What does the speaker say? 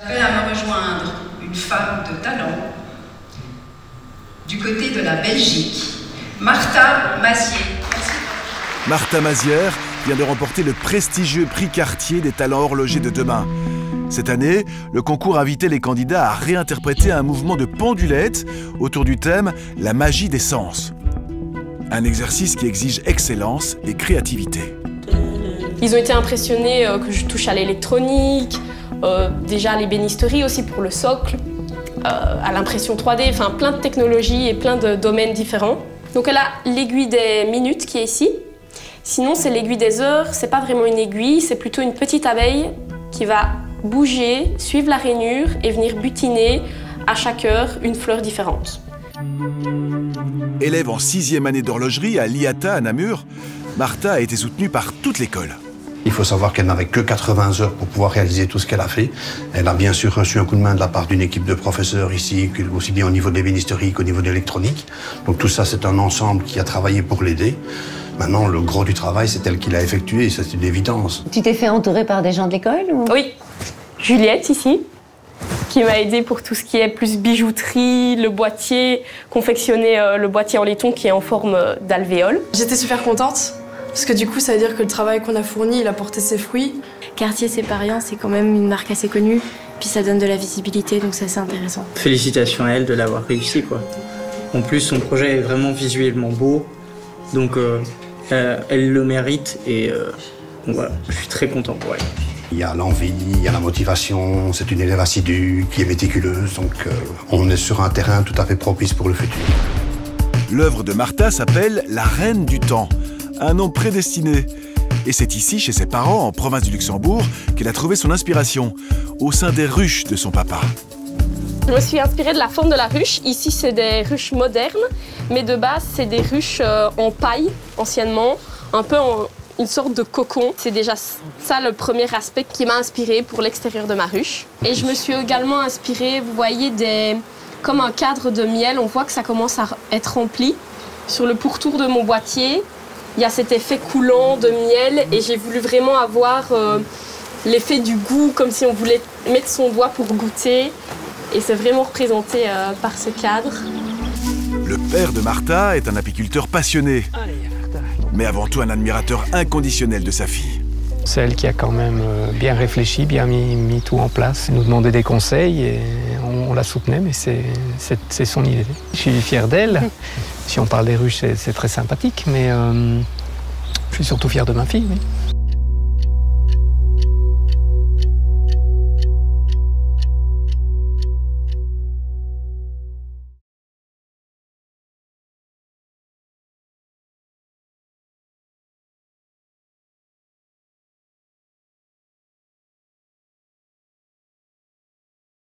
J'appelle à me rejoindre une femme de talent du côté de la Belgique, Martha Mazière. Martha Mazière vient de remporter le prestigieux prix Cartier des talents horlogers de demain. Cette année, le concours invitait les candidats à réinterpréter un mouvement de pendulette autour du thème « La magie des sens ». Un exercice qui exige excellence et créativité. Ils ont été impressionnés que je touche à l'électronique, déjà à l'ébénisterie aussi pour le socle, à l'impression 3D, enfin plein de technologies et plein de domaines différents. Donc elle a l'aiguille des minutes qui est ici. Sinon c'est l'aiguille des heures, c'est pas vraiment une aiguille, c'est plutôt une petite abeille qui va bouger, suivre la rainure et venir butiner à chaque heure une fleur différente. Élève en 6e année d'horlogerie à l'IATA à Namur, Martha a été soutenue par toute l'école. Il faut savoir qu'elle n'avait que 80 heures pour pouvoir réaliser tout ce qu'elle a fait. Elle a bien sûr reçu un coup de main de la part d'une équipe de professeurs ici, aussi bien au niveau de l'ébénisterie qu'au niveau de l'électronique. Donc tout ça, c'est un ensemble qui a travaillé pour l'aider. Maintenant, le gros du travail, c'est elle qui l'a effectué, ça c'est une évidence. Tu t'es fait entourer par des gens de l'école ou... Oui, Juliette ici, qui m'a aidée pour tout ce qui est plus bijouterie, le boîtier, confectionner le boîtier en laiton qui est en forme d'alvéole. J'étais super contente, parce que du coup, ça veut dire que le travail qu'on a fourni, il a porté ses fruits. Cartier, c'est pas rien, c'est quand même une marque assez connue, puis ça donne de la visibilité, donc c'est assez intéressant. Félicitations à elle de l'avoir réussi, quoi. En plus, son projet est vraiment visuellement beau, donc elle le mérite et donc voilà, je suis très content pour elle. Il y a l'envie, il y a la motivation, c'est une élève assidue qui est méticuleuse, donc on est sur un terrain tout à fait propice pour le futur. L'œuvre de Martha s'appelle « La Reine du Temps », un nom prédestiné. Et c'est ici, chez ses parents, en province du Luxembourg, qu'elle a trouvé son inspiration, au sein des ruches de son papa. Je me suis inspirée de la forme de la ruche. Ici, c'est des ruches modernes, mais de base, c'est des ruches en paille, anciennement, un peu en une sorte de cocon. C'est déjà ça le premier aspect qui m'a inspirée pour l'extérieur de ma ruche. Et je me suis également inspirée, vous voyez, comme un cadre de miel. On voit que ça commence à être rempli. Sur le pourtour de mon boîtier, il y a cet effet coulant de miel et j'ai voulu vraiment avoir l'effet du goût, comme si on voulait mettre son doigt pour goûter. Et c'est vraiment représenté par ce cadre. Le père de Martha est un apiculteur passionné, mais avant tout un admirateur inconditionnel de sa fille. C'est elle qui a quand même bien réfléchi, bien mis tout en place. Elle nous demandait des conseils et on la soutenait, mais c'est son idée. Je suis fier d'elle. Si on parle des ruches, c'est très sympathique, mais je suis surtout fier de ma fille. Oui.